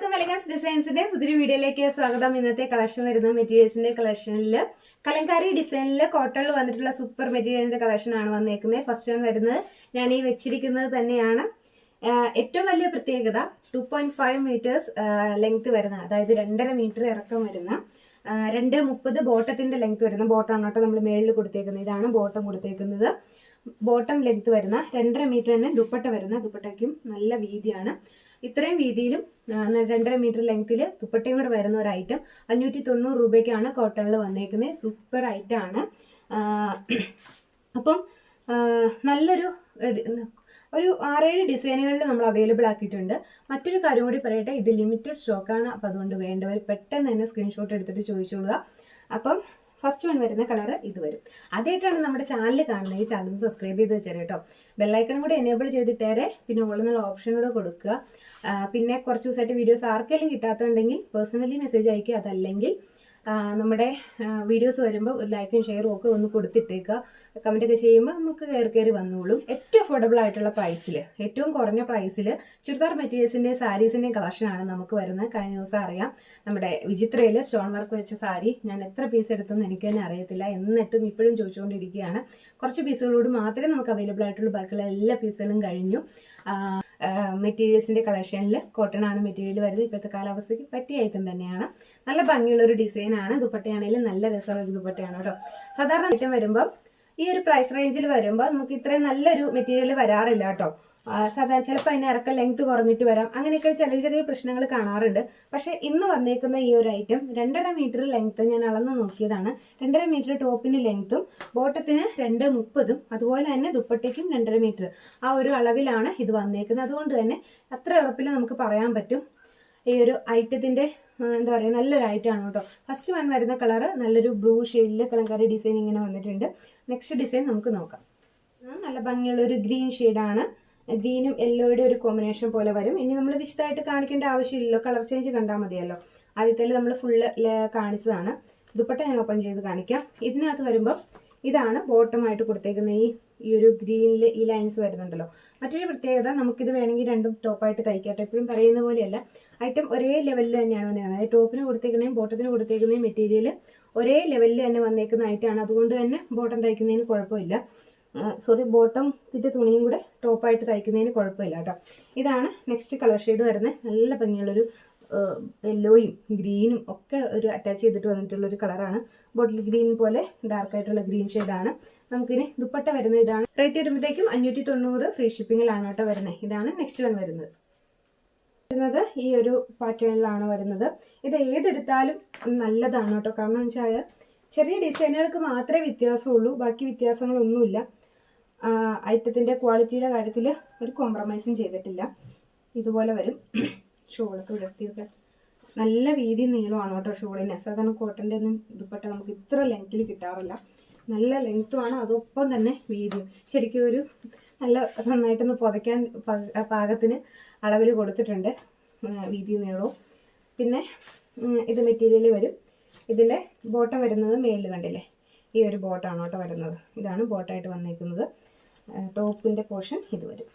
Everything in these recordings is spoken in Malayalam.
എല്ലാവർക്കും എലഗൻസ് ഡിസൈൻസിന്റെ പുതിയൊരു വീഡിയോയിലേക്ക് സ്വാഗതം. ഇന്നത്തെ കളക്ഷൻ വരുന്ന മെറ്റീരിയൽസിന്റെ കളക്ഷനിൽ കലങ്കാരി ഡിസൈനിൽ കോട്ടണിൽ വന്നിട്ടുള്ള സൂപ്പർ മെറ്റീരിയലിന്റെ കളക്ഷൻ ആണ് വന്നേക്കുന്നത്. ഫസ്റ്റ് വൺ വരുന്നത് ഞാൻ ഈ വെച്ചിരിക്കുന്നത് തന്നെയാണ്. ഏറ്റവും വലിയ പ്രത്യേകത 2.5 മീറ്റേഴ്സ് ലെങ്ത് വരുന്ന, അതായത് 2.5 മീറ്റർ ഇറക്കം വരുന്ന 2.30 ബോട്ടത്തിന്റെ ലെങ്ത് വരുന്ന ബോട്ടമാണ് കേട്ടോ നമ്മൾ മേളിൽ കൊടുത്തേക്കുന്നത്. ഇതാണ് ബോട്ടം കൊടുത്തേക്കുന്നത്. ബോട്ടം ലെങ്ത് വരുന്ന 2.5 മീറ്റർ തന്നെ ദുപ്പട്ട വരുന്ന, ദുപ്പട്ടയ്ക്കും നല്ല വീതിയാണ്. ഇത്രയും വീതിയിലും 2.5 മീറ്റർ ലെങ്ത്തിൽ ദുപ്പട്ടയും കൂടെ വരുന്ന ഒരു ഐറ്റം 590 രൂപയ്ക്കാണ് കോട്ടണിൽ വന്നേക്കുന്നത്. സൂപ്പർ ഐറ്റം ആണ്. അപ്പം നല്ലൊരു 6-7 ഡിസൈനുകളിൽ നമ്മൾ അവൈലബിൾ ആക്കിയിട്ടുണ്ട്. മറ്റൊരു കാര്യം കൂടി പറയട്ടെ, ഇത് ലിമിറ്റഡ് സ്റ്റോക്കാണ്. അപ്പം അതുകൊണ്ട് വേണ്ടവർ പെട്ടെന്ന് തന്നെ സ്ക്രീൻഷോട്ട് എടുത്തിട്ട് ചോദിച്ചോളുക. അപ്പം ഫസ്റ്റ് വൺ വരുന്ന കളറ് ഇത് വരും. ആദ്യമായിട്ടാണ് നമ്മുടെ ചാനൽ കാണുന്നത്, ഈ ചാനൽ സബ്സ്ക്രൈബ് ചെയ്ത് വെച്ചേരെ കേട്ടോ. ബെല്ലൈക്കണും കൂടി എനേബിൾ ചെയ്തിട്ടേരെ, പിന്നെ ഉള്ള ഓപ്ഷൻ കൂടെ കൊടുക്കുക. പിന്നെ കുറച്ച് ദിവസമായിട്ട് വീഡിയോസ് ആർക്കെങ്കിലും കിട്ടാത്തുണ്ടെങ്കിൽ പേഴ്സണലി മെസ്സേജ് അയക്കുക. അതല്ലെങ്കിൽ നമ്മുടെ വീഡിയോസ് വരുമ്പോൾ ഒരു ലൈക്കും ഷെയറും ഒക്കെ ഒന്ന് കൊടുത്തിട്ടേക്കുക. കമൻറ്റൊക്കെ ചെയ്യുമ്പോൾ നമുക്ക് കയറി വന്നോളും. ഏറ്റവും അഫോർഡബിൾ ആയിട്ടുള്ള പ്രൈസിൽ, ഏറ്റവും കുറഞ്ഞ പ്രൈസിൽ ചുരിദാർ മെറ്റീരിയൽസിൻ്റെ സാരീസിൻ്റെയും കളക്ഷനാണ് നമുക്ക് വരുന്നത്. കഴിഞ്ഞ ദിവസം അറിയാം, നമ്മുടെ വിചിത്രയിൽ സ്റ്റോൺ വർക്ക് വെച്ച സാരി ഞാൻ എത്ര പീസ് എടുത്തെന്ന് എനിക്ക് തന്നെ അറിയത്തില്ല. എന്നിട്ടും ഇപ്പോഴും ചോദിച്ചുകൊണ്ടിരിക്കുകയാണ്. കുറച്ച് പീസുകളോട് മാത്രമേ നമുക്ക് അവൈലബിൾ ആയിട്ടുള്ളൂ, ബാക്കിയുള്ള എല്ലാ പീസുകളും കഴിഞ്ഞു. മെറ്റീരിയൽസിൻ്റെ കളക്ഷനിൽ കോട്ടൺ ആണ് മെറ്റീരിയൽ വരുന്നത്. ഇപ്പോഴത്തെ കാലാവസ്ഥയ്ക്ക് പറ്റിയ ഐറ്റം തന്നെയാണ്. നല്ല ഭംഗിയുള്ളൊരു ഡിസൈനാണ്. ദുപ്പട്ടയാണെങ്കിലും നല്ല രസമുള്ള ഒരു ദുപ്പട്ടയാണ് കേട്ടോ. സാധാരണ ഐറ്റം വരുമ്പോൾ ഈ ഒരു പ്രൈസ് റേഞ്ചിൽ വരുമ്പോൾ നമുക്ക് ഇത്രയും നല്ലൊരു മെറ്റീരിയൽ വരാറില്ല കേട്ടോ. സാധാരണ ചിലപ്പോൾ അതിന് ഇറക്കം ലെങ്ത് കുറഞ്ഞിട്ട് വരാം, അങ്ങനെയൊക്കെ ചെറിയ പ്രശ്നങ്ങൾ കാണാറുണ്ട്. പക്ഷേ ഇന്ന് വന്നേക്കുന്ന ഈ ഒരു ഐറ്റം 2.5 മീറ്റർ ലെങ്ത്ത് ഞാൻ അളന്ന് നോക്കിയതാണ്. 2.5 മീറ്റർ ടോപ്പിന് ലെങ്ത്തും ബോട്ടത്തിന് 2.30, അതുപോലെ തന്നെ ദുപ്പട്ടയ്ക്കും 2.5 മീറ്റർ ആ ഒരു അളവിലാണ് ഇത് വന്നേക്കുന്നത്. അതുകൊണ്ട് തന്നെ അത്ര ഉറപ്പിൽ നമുക്ക് പറയാൻ പറ്റും ഈ ഒരു ഐറ്റത്തിൻ്റെ എന്താ പറയുക, നല്ലൊരു ഐറ്റമാണ് കേട്ടോ. ഫസ്റ്റ് വൺ വരുന്ന കളറ് നല്ലൊരു ബ്ലൂ ഷെയ്ഡിൽ കലങ്കാരി ഡിസൈൻ ഇങ്ങനെ വന്നിട്ടുണ്ട്. നെക്സ്റ്റ് ഡിസൈൻ നമുക്ക് നോക്കാം. നല്ല ഭംഗിയുള്ളൊരു ഗ്രീൻ ഷെയ്ഡാണ്. ഗ്രീനും യെല്ലോയുടെ ഒരു കോമ്പിനേഷൻ പോലെ വരും. ഇനി നമ്മൾ വിശദമായിട്ട് കാണിക്കേണ്ട ആവശ്യമില്ലല്ലോ, കളർ ചേഞ്ച് കണ്ടാൽ മതിയല്ലോ. ആദ്യത്തേൽ നമ്മൾ ഫുള്ള് കാണിച്ചതാണ്. ദുപ്പട്ട ഞാൻ ഓപ്പൺ ചെയ്ത് കാണിക്കാം. ഇതിനകത്ത് വരുമ്പോൾ ഇതാണ് ബോട്ടമായിട്ട് കൊടുത്തേക്കുന്ന ഈ ഒരു ഗ്രീനിൽ ഈ ലൈൻസ് വരുന്നുണ്ടല്ലോ. മറ്റൊരു പ്രത്യേകത, നമുക്കിത് വേണമെങ്കിൽ രണ്ടും ടോപ്പായിട്ട് തയ്ക്കാട്ടോ. എപ്പോഴും പറയുന്ന പോലെയല്ല, ഐറ്റം ഒരേ ലെവലിൽ തന്നെയാണ് വന്നേക്കുന്നത്. അതായത് ടോപ്പിന് കൊടുത്തേക്കുന്നതും ബോട്ടത്തിന് കൊടുത്തേക്കുന്നതും മെറ്റീരിയൽ ഒരേ ലെവലിൽ തന്നെ വന്നേക്കുന്ന ഐറ്റമാണ്. അതുകൊണ്ട് തന്നെ ബോട്ടം തയ്ക്കുന്നതിന് കുഴപ്പമില്ല. ബോട്ടം ഇതിൻ്റെ തുണിയും കൂടെ ടോപ്പായിട്ട് തയ്ക്കുന്നതിന് കുഴപ്പമില്ല കേട്ടോ. ഇതാണ് നെക്സ്റ്റ് കളർ ഷെയ്ഡ് വരുന്നത്. നല്ല ഭംഗിയുള്ളൊരു യെല്ലോയും ഗ്രീനും ഒക്കെ ഒരു അറ്റാച്ച് ചെയ്തിട്ട് വന്നിട്ടുള്ളൊരു കളറാണ്. ബോട്ടിൽ ഗ്രീൻ പോലെ ഡാർക്കായിട്ടുള്ള ഗ്രീൻ ഷെയ്ഡാണ്. നമുക്കിനി ദുപ്പട്ട വരുന്നത് ഇതാണ്. റേറ്റ് വരുമ്പോഴത്തേക്കും 590 ഫ്രീ ഷിപ്പിങ്ങിലാണ് കേട്ടോ വരുന്നത്. ഇതാണ് നെക്സ്റ്റ് വൺ വരുന്നത്. ഈ ഒരു പാറ്റേണിലാണ് വരുന്നത്. ഇത് ഏതെടുത്താലും നല്ലതാണ് കേട്ടോ. കാരണം എന്ന് വെച്ചാൽ ചെറിയ ഡിസൈനുകൾക്ക് മാത്രമേ വ്യത്യാസമുള്ളൂ, ബാക്കി വ്യത്യാസങ്ങളൊന്നുമില്ല. ഐറ്റത്തിൻ്റെ ക്വാളിറ്റിയുടെ കാര്യത്തിൽ ഒരു കോംപ്രമൈസും ചെയ്തിട്ടില്ല. ഇതുപോലെ വരും. ഷോളൊക്കെ വിടർത്തിയൊക്കെ നല്ല വീതി നീളമാണ് കേട്ടോ ഷോളിന്. സാധാരണ കോട്ടൻ്റെ ഒന്നും ദുപ്പട്ട നമുക്ക് ഇത്ര ലെങ്ത്തിൽ കിട്ടാറില്ല. നല്ല ലെങ്ത്തുമാണ്, അതൊപ്പം തന്നെ വീതിയും. ശരിക്കും ഒരു നന്നായിട്ടൊന്ന് പുതയ്ക്കാൻ പാകത്തിന് അളവിൽ കൊടുത്തിട്ടുണ്ട്, വീതി നീളവും. പിന്നെ ഇത് മെറ്റീരിയൽ വരും. ഇതിൻ്റെ ബോട്ടം വരുന്നത് മേളിൽ കണ്ടില്ലേ, ഈ ഒരു ബോട്ടാണ് കേട്ടോ വരുന്നത്. ഇതാണ് ബോട്ടായിട്ട് വന്നേക്കുന്നത്. ടോപ്പിൻ്റെ പോർഷൻ ഇത് വരും.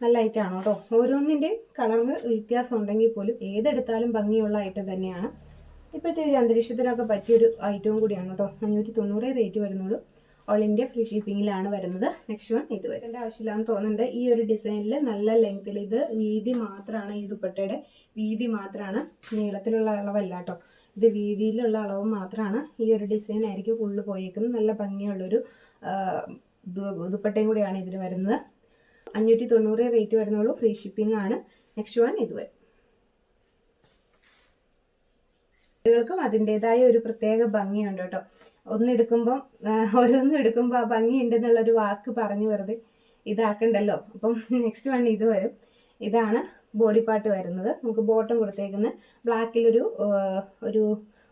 നല്ല ഐറ്റമാണ് കേട്ടോ. ഓരോന്നിൻ്റെയും കളറിന് വ്യത്യാസം ഉണ്ടെങ്കിൽ പോലും ഏതെടുത്താലും ഭംഗിയുള്ള ഐറ്റം തന്നെയാണ്. ഇപ്പോഴത്തെ ഒരു അന്തരീക്ഷത്തിനൊക്കെ പറ്റിയൊരു ഐറ്റവും കൂടിയാണ് കേട്ടോ. 590 റേറ്റ് വരുന്നുള്ളൂ. ഓൾ ഇന്ത്യ ഫ്രീ ഷിപ്പിങ്ങിലാണ് വരുന്നത്. നെക്സ്റ്റ് വൺ ഇത് വരേണ്ട ആവശ്യമില്ലാന്ന് തോന്നുന്നുണ്ട്. ഈ ഒരു ഡിസൈനിൽ നല്ല ലെങ്ത്തിൽ, ഇത് വീതി മാത്രമാണ്, ഈ ദുപ്പട്ടയുടെ വീതി മാത്രമാണ്, നീളത്തിലുള്ള അളവല്ല കേട്ടോ. ഇത് വീതിയിലുള്ള അളവ് മാത്രമാണ്. ഈ ഒരു ഡിസൈൻ ആയിരിക്കും ഫുള്ള് പോയേക്കുന്നത്. നല്ല ഭംഗിയുള്ളൊരു ദുപ്പട്ടയും കൂടിയാണ് ഇതിന് വരുന്നത്. 590 റേറ്റ് വരുന്നുള്ളൂ. ഫ്രീ ഷിപ്പിംഗ് ആണ്. നെക്സ്റ്റ് വൺ ഇത് വരും. കുട്ടികൾക്കും അതിൻ്റെതായ ഒരു പ്രത്യേക ഭംഗിയുണ്ട് കേട്ടോ. ഓരോന്നും എടുക്കുമ്പോൾ ആ ഭംഗിയുണ്ടെന്നുള്ളൊരു വാക്ക് പറഞ്ഞു വെറുതെ ഇതാക്കണ്ടല്ലോ. അപ്പം നെക്സ്റ്റ് വൺ ഇത് വരും. ഇതാണ് ബോഡി പാർട്ട് വരുന്നത്. നമുക്ക് ബോട്ടം കൊടുത്തേക്കുന്നത് ബ്ലാക്കിലൊരു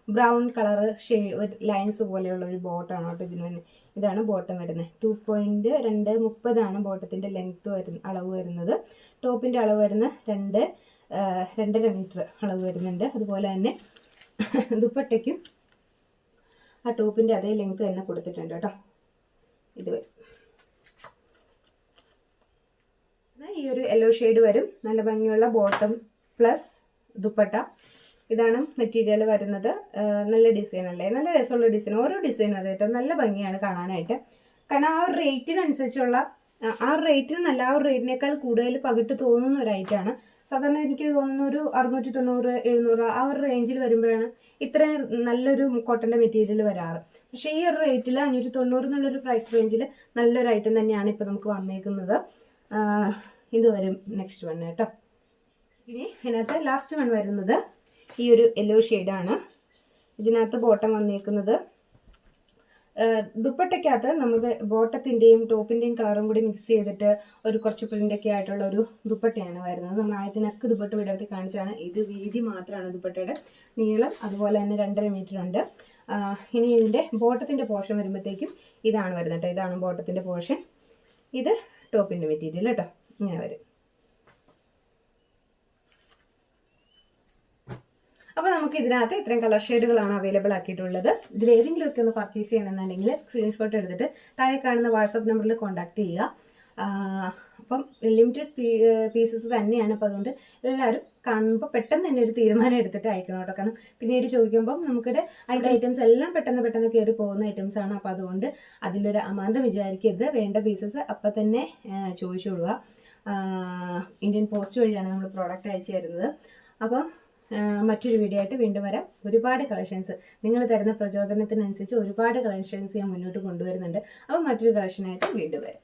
ബ്രൗൺ കളറ് ഷെയ്ഡ് ലൈൻസ് പോലെയുള്ള ഒരു ബോട്ടമാണ് കേട്ടോ ഇതിന് തന്നെ. ഇതാണ് ബോട്ടം വരുന്നത്. 2.230 ബോട്ടത്തിൻ്റെ ലെങ്ത്ത് അളവ് വരുന്നത്. ടോപ്പിൻ്റെ അളവ് വരുന്ന 2.5 മീറ്റർ അളവ് വരുന്നുണ്ട്. അതുപോലെ തന്നെ ദുപ്പട്ടയ്ക്കും ആ ടോപ്പിൻ്റെ അതേ ലെങ്ത്ത് തന്നെ കൊടുത്തിട്ടുണ്ട് കേട്ടോ. ഇത് വരും. ഈ ഒരു യെല്ലോ ഷെയ്ഡ് വരും. നല്ല ഭംഗിയുള്ള ബോട്ടം പ്ലസ് ദുപ്പട്ട. ഇതാണ് മെറ്റീരിയൽ വരുന്നത്. നല്ല ഡിസൈൻ അല്ലേ, നല്ല രസമുള്ള ഡിസൈൻ. ഓരോ ഡിസൈനും അതെ കേട്ടോ, നല്ല ഭംഗിയാണ് കാണാനായിട്ട്. കാരണം ആ ഒരു റേറ്റിനനുസരിച്ചുള്ള ആ ഒരു റേറ്റിന് നല്ല, ആ ഒരു റേറ്റിനേക്കാൾ കൂടുതൽ പകിട്ട് തോന്നുന്ന ഒരു ഐറ്റമാണ്. സാധാരണ എനിക്ക് തോന്നുന്ന ഒരു 690, 700 ആ ഒരു റേഞ്ചിൽ വരുമ്പോഴാണ് ഇത്രയും നല്ലൊരു കോട്ടൻ്റെ മെറ്റീരിയൽ വരാറ്. പക്ഷേ ഈ ഒരു റേറ്റിൽ 590 എന്നുള്ളൊരു പ്രൈസ് റേഞ്ചിൽ നല്ലൊരു ഐറ്റം തന്നെയാണ് ഇപ്പോൾ നമുക്ക് വന്നേക്കുന്നത്. ഇത് വരും നെക്സ്റ്റ് വൺ കേട്ടോ. ഇനി ഇതിനകത്ത് ലാസ്റ്റ് വൺ വരുന്നത് ഈ ഒരു യെല്ലോ ഷെയ്ഡാണ്. ഇതിനകത്ത് ബോട്ടം വന്നേക്കുന്നത് ദുപ്പട്ടയ്ക്കകത്ത് നമുക്ക് ബോട്ടത്തിൻ്റെയും ടോപ്പിൻ്റെയും കളറും കൂടി മിക്സ് ചെയ്തിട്ട് ഒരു കുറച്ച് പ്രിൻ്റൊക്കെ ആയിട്ടുള്ള ഒരു ദുപ്പട്ടയാണ് വരുന്നത്. നമ്മൾ ആയതിനൊക്കെ ദുപ്പട്ട വിടർത്തി കാണിച്ചാണ്. ഇത് വീതി മാത്രമാണ് ദുപ്പട്ടയുടെ നീളം, അതുപോലെ തന്നെ 2.5 മീറ്റർ ഉണ്ട്. ഇനി ഇതിൻ്റെ ബോട്ടത്തിൻ്റെ പോർഷൻ വരുമ്പോഴത്തേക്കും ഇതാണ് വരുന്നത് കേട്ടോ. ഇതാണ് ബോട്ടത്തിൻ്റെ പോർഷൻ, ഇത് ടോപ്പിൻ്റെ മെറ്റീരിയൽ കേട്ടോ. ഇങ്ങനെ വരും. അപ്പോൾ നമുക്ക് ഇതിനകത്ത് ഇത്രയും കളർ ഷെയ്ഡുകളാണ് അവൈലബിൾ ആക്കിയിട്ടുള്ളത്. ഇതിലേതെങ്കിലുമൊക്കെ ഒന്ന് പർച്ചേസ് ചെയ്യണമെന്നുണ്ടെങ്കിൽ സ്ക്രീൻഷോട്ട് എടുത്തിട്ട് താഴെ കാണുന്ന വാട്സപ്പ് നമ്പറിൽ കോൺടാക്ട് ചെയ്യുക. അപ്പം ലിമിറ്റഡ് പീസസ് തന്നെയാണ്. അപ്പോൾ അതുകൊണ്ട് എല്ലാവരും കാണുമ്പോൾ പെട്ടെന്ന് തന്നെ ഒരു തീരുമാനം എടുത്തിട്ട് അയക്കണം കേട്ടോ. കാരണം പിന്നീട് ചോദിക്കുമ്പം നമുക്കിടെ അതിൻ്റെ ഐറ്റംസ് എല്ലാം പെട്ടെന്ന് കയറി പോകുന്ന ഐറ്റംസ് ആണ്. അപ്പോൾ അതുകൊണ്ട് അതിലൊരു അമാന്തം വിചാരിക്കരുത്. വേണ്ട പീസസ് അപ്പം തന്നെ ചോദിച്ചോളുക. ഇന്ത്യൻ പോസ്റ്റ് വഴിയാണ് നമ്മൾ പ്രോഡക്റ്റ് അയച്ചു തരുന്നത്. അപ്പം മറ്റൊരു വീഡിയോ ആയിട്ട് വീണ്ടും വരാം. ഒരുപാട് കളക്ഷൻസ് നിങ്ങൾ തരുന്ന പ്രചോദനത്തിനനുസരിച്ച് ഒരുപാട് കളക്ഷൻസ് ഞാൻ മുന്നോട്ട് കൊണ്ടുവരുന്നുണ്ട്. അപ്പോൾ മറ്റൊരു കളക്ഷനായിട്ട് വീണ്ടും വരാം.